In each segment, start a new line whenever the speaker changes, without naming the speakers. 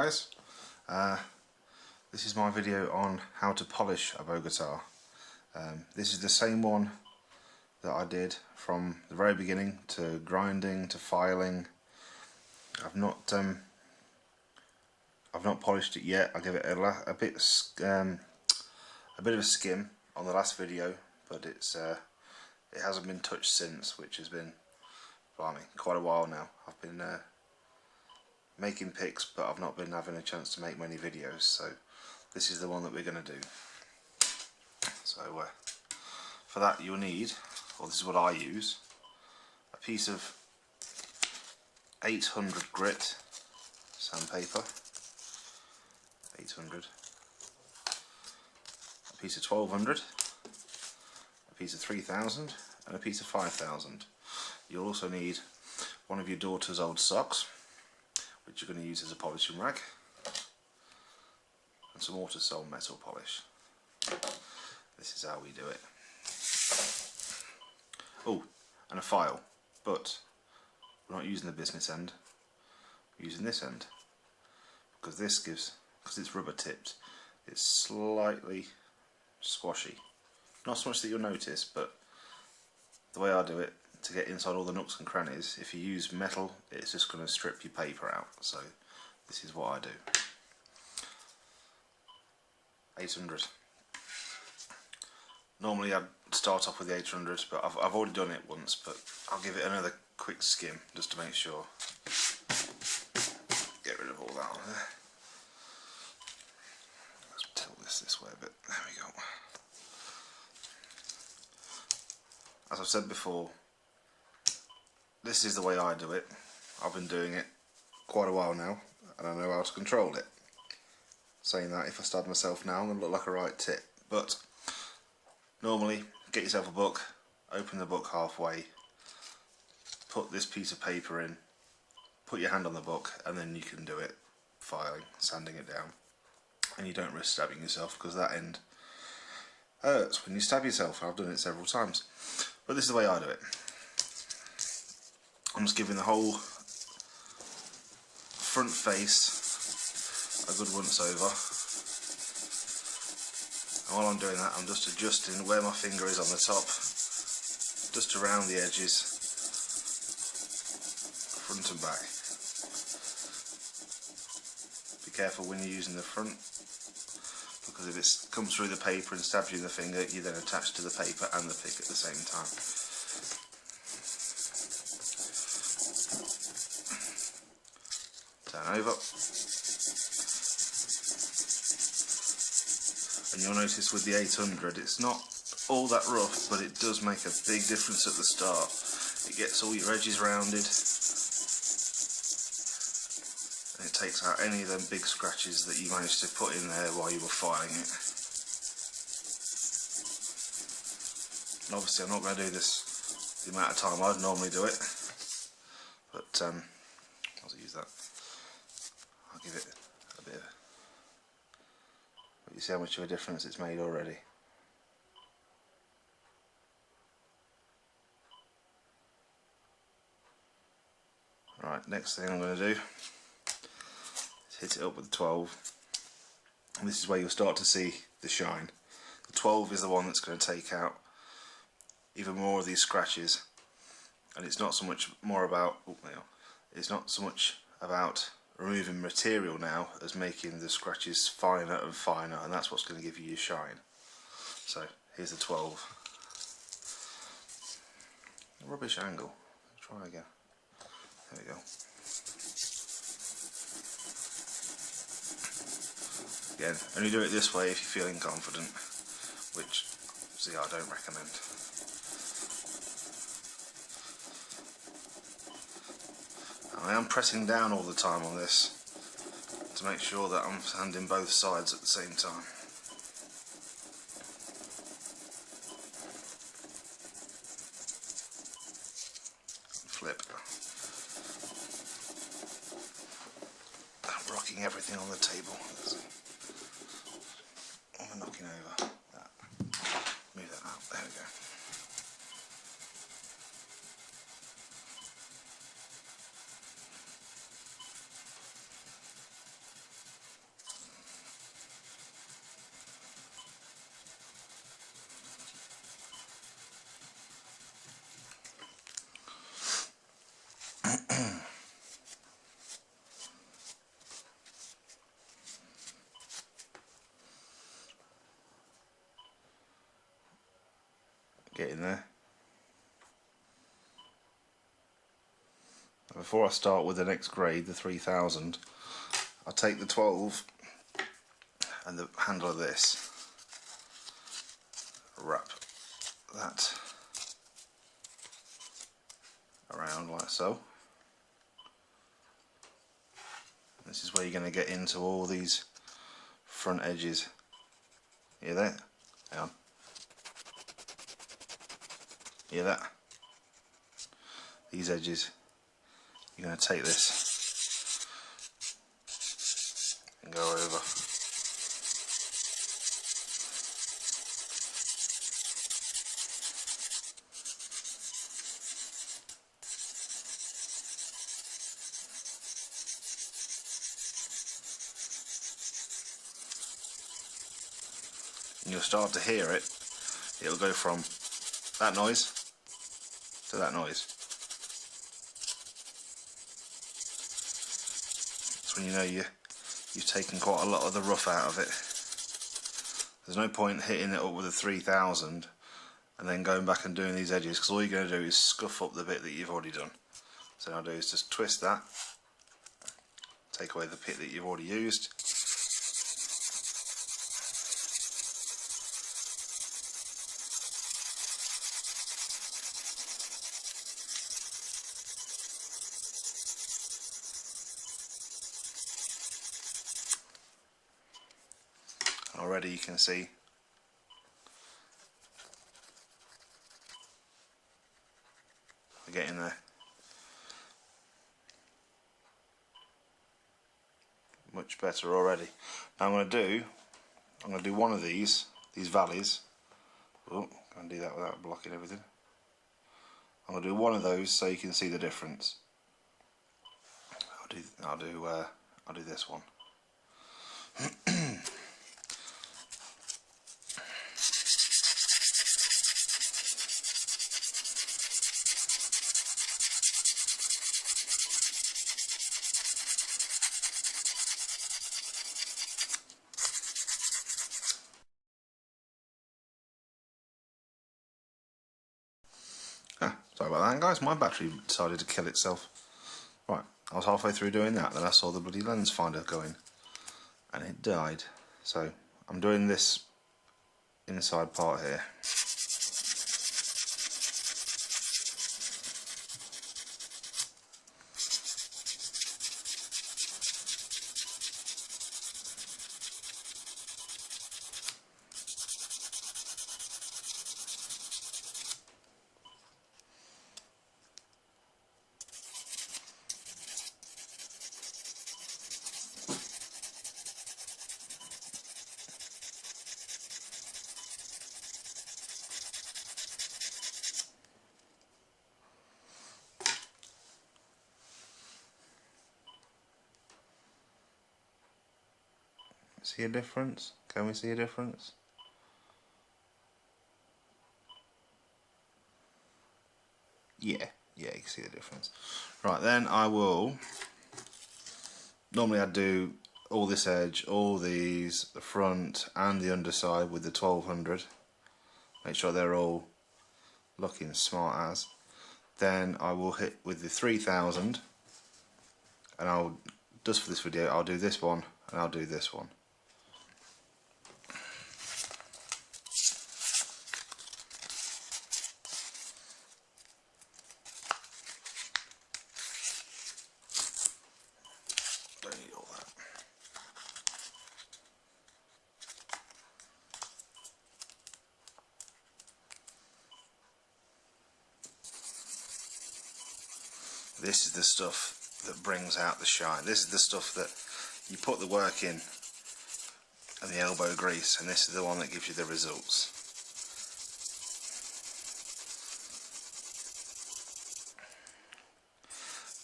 guys, this is my video on how to polish a Bogota. This is the same one that I did from the very beginning to grinding to filing. I've not polished it yet. I give it a bit of a skim on the last video, but it hasn't been touched since, which has been, blimey, quite a while now. I've been making pics, but I've not been having a chance to make many videos, so this is the one that we're going to do. So for that you'll need, or this is what I use, a piece of 800 grit sandpaper, 800, a piece of 1200, a piece of 3000 and a piece of 5000. You'll also need one of your daughter's old socks, which you're going to use as a polishing rag, and some water-sole metal polish. This is how we do it. Oh, and a file, but we're not using the business end, we're using this end, because it's rubber tipped, it's slightly squashy. Not so much that you'll notice, but the way I do it, to get inside all the nooks and crannies, if you use metal, it's just going to strip your paper out. So this is what I do. 800. Normally I'd start off with the 800, but I've already done it once, but I'll give it another quick skim just to make sure. Get rid of all that on there. Let's tilt this way a bit. There we go. As I've said before, this is the way I do it. I've been doing it quite a while now, and I know how to control it. Saying that, if I start myself now, I'm going to look like a right tit. But normally, get yourself a book, open the book halfway, put this piece of paper in, put your hand on the book, and then you can do it, filing, sanding it down. And you don't risk stabbing yourself, because that end hurts when you stab yourself. I've done it several times. But this is the way I do it. I'm just giving the whole front face a good once over, and while I'm doing that I'm just adjusting where my finger is on the top, just around the edges, front and back. Be careful when you're using the front, because if it comes through the paper and stabs you in the finger, you then attach to the paper and the pick at the same time. Turn over, and you'll notice with the 800 it's not all that rough, but it does make a big difference at the start. It gets all your edges rounded, and it takes out any of them big scratches that you managed to put in there while you were filing it. And obviously I'm not going to do this the amount of time I'd normally do it, but I'll use that. I'll give it a bit of, but you see how much of a difference it's made already. Right, next thing I'm going to do is hit it up with the 12, and this is where you'll start to see the shine. The 12 is the one that's going to take out even more of these scratches, and it's not so much more about, it's not so much about removing material now as making the scratches finer and finer, and that's what's going to give you your shine. So here's the 12. Rubbish angle. Try again. There we go. Again, only do it this way if you're feeling confident, which, see, I don't recommend. I am pressing down all the time on this to make sure that I'm sanding both sides at the same time. Flip. I'm rocking everything on the table. I'm knocking over that. Move that out. There we go. get in there. Before I start with the next grade, the 3000, I'll take the 12 and the handle of this, wrap that around like so. This is where you're going to get into all these front edges. Hear that? Hang on. Hear that? These edges. You're going to take this and go over. And you'll start to hear it. It'll go from that noise to that noise. That's when you know you've taken quite a lot of the rough out of it. There's no point hitting it up with a 3000 and then going back and doing these edges, because all you're going to do is scuff up the bit that you've already done. So what I'll do is just twist that, take away the bit that you've already used. Already you can see we're getting there. Much better already. Now I'm going to do one of these valleys. Oh, can't do that without blocking everything. I'm going to do one of those so you can see the difference. I'll do this one. Sorry about that, guys, my battery decided to kill itself. Right, I was halfway through doing that, then I saw the bloody lens finder going, and it died. So, I'm doing this inside part here. See a difference? Can we see a difference? Yeah, you can see the difference. Right, then I will, normally I'd do all this edge, all these, the front and the underside with the 1200. Make sure they're all looking smart as. Then I will hit with the 3000, and I'll, just for this video, I'll do this one and I'll do this one. Don't need all that. This is the stuff that brings out the shine. This is the stuff that you put the work in and the elbow grease, and this is the one that gives you the results.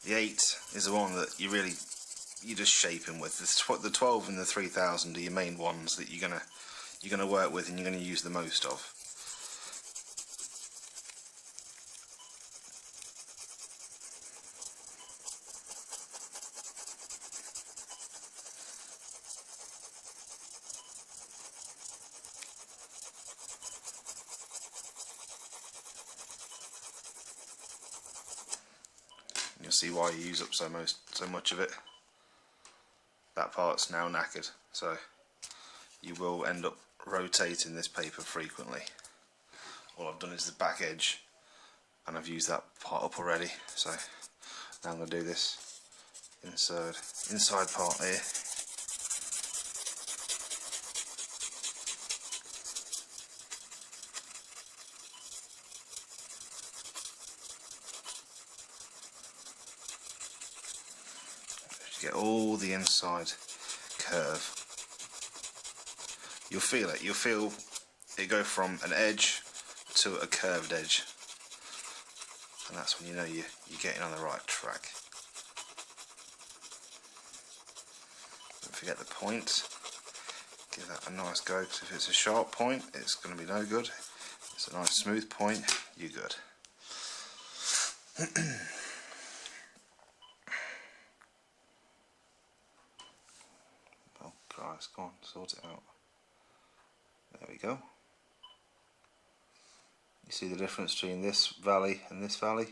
The 8 is the one that you just shaping with. The 12 and the 3000 are your main ones that you're gonna work with and you're gonna use the most of. see why you use up so much of it. That part's now knackered, so you will end up rotating this paper frequently. All I've done is the back edge, and I've used that part up already, so now I'm going to do this inside part here. Get all the inside curve. You'll feel it. You'll feel it go from an edge to a curved edge, and that's when you know you're getting on the right track. Don't forget the point. Give that a nice go, because if it's a sharp point, it's going to be no good. If it's a nice smooth point, you're good. Christ, go on, sort it out. There we go. You see the difference between this valley and this valley?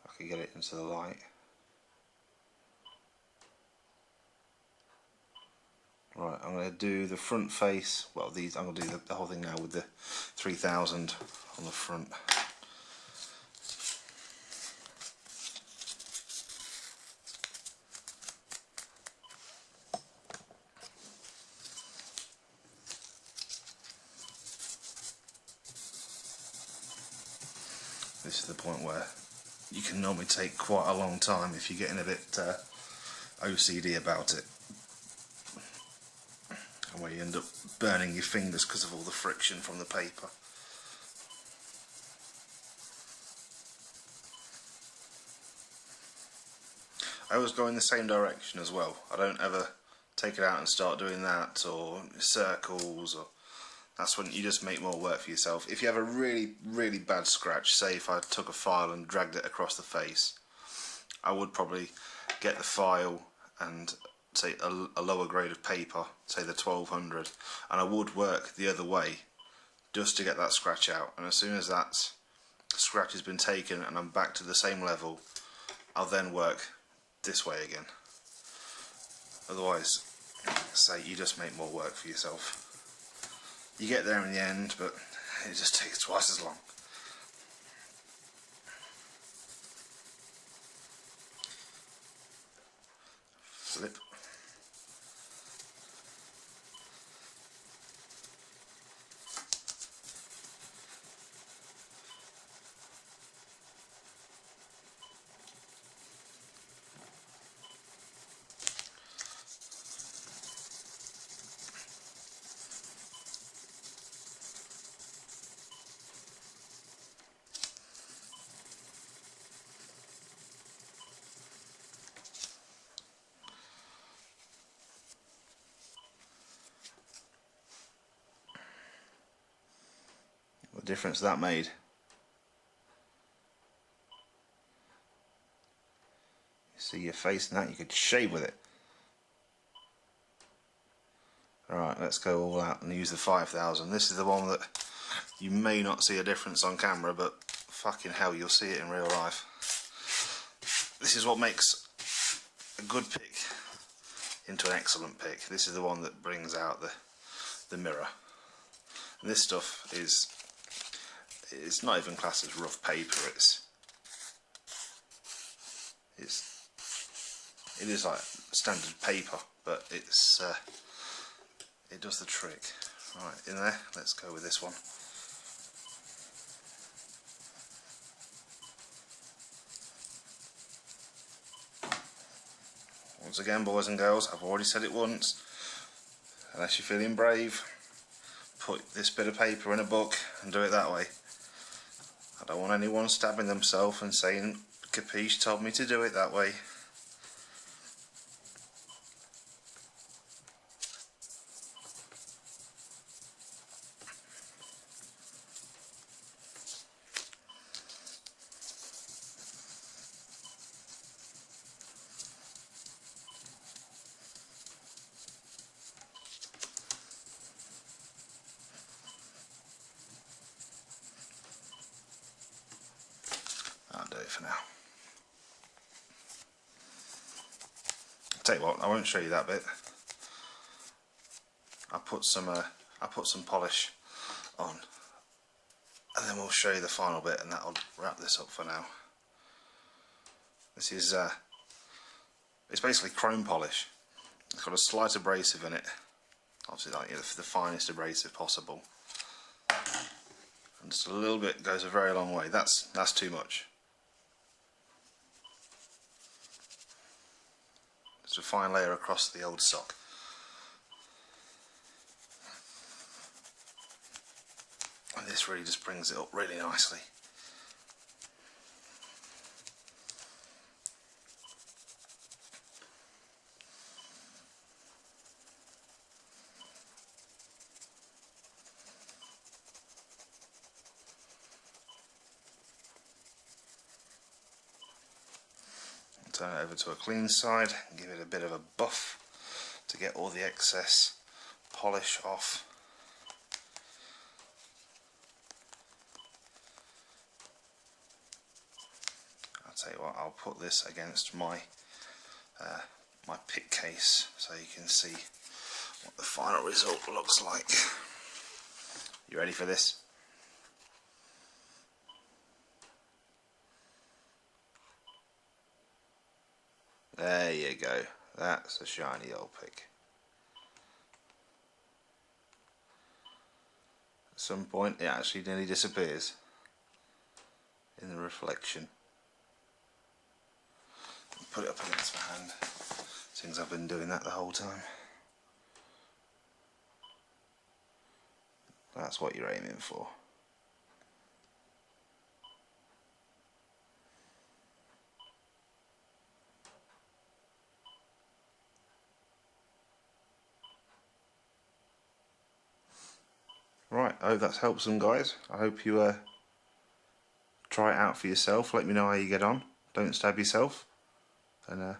I could get it into the light. Right, I'm going to do the front face. Well, I'm going to do the whole thing now with the 3000 on the front. This is the point where you can normally take quite a long time if you're getting a bit OCD about it, and where you end up burning your fingers because of all the friction from the paper. I always go in the same direction as well. I don't ever take it out and start doing that, or circles, or that's when you just make more work for yourself. If you have a really bad scratch, say if I took a file and dragged it across the face, I would probably get the file and say a lower grade of paper, say the 1200, and I would work the other way just to get that scratch out. And as soon as that scratch has been taken and I'm back to the same level, I'll then work this way again. Otherwise, say you just make more work for yourself. You get there in the end, but it just takes twice as long. Flip. What difference that made. You see your face and that, you could shave with it. Alright, let's go all out and use the 5000. This is the one that you may not see a difference on camera, but fucking hell, you'll see it in real life. This is what makes a good pick into an excellent pick. This is the one that brings out the mirror. And this stuff it's not even classed as rough paper. It is like standard paper, but it does the trick. Right, in there, let's go with this one. Once again, boys and girls, I've already said it once, unless you're feeling brave, put this bit of paper in a book and do it that way. I don't want anyone stabbing themselves and saying, Capiche told me to do it that way. for now. I'll tell you what, I won't show you that bit. I'll put some polish on, and then we'll show you the final bit, and that'll wrap this up for now. This is it's basically chrome polish. It's got a slight abrasive in it, obviously like the finest abrasive possible, and just a little bit goes a very long way. That's too much. Just a fine layer across the old sock. And this really just brings it up really nicely. Turn it over to a clean side and give it a bit of a buff to get all the excess polish off. I'll tell you what, I'll put this against my my pick case so you can see what the final result looks like. You ready for this? There you go, that's a shiny old pick. At some point it actually nearly disappears in the reflection. Put it up against my hand, since I've been doing that the whole time. That's what you're aiming for. Right, I hope that's helped some guys. I hope you try it out for yourself. Let me know how you get on. Don't stab yourself. And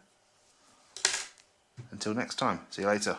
until next time, see you later.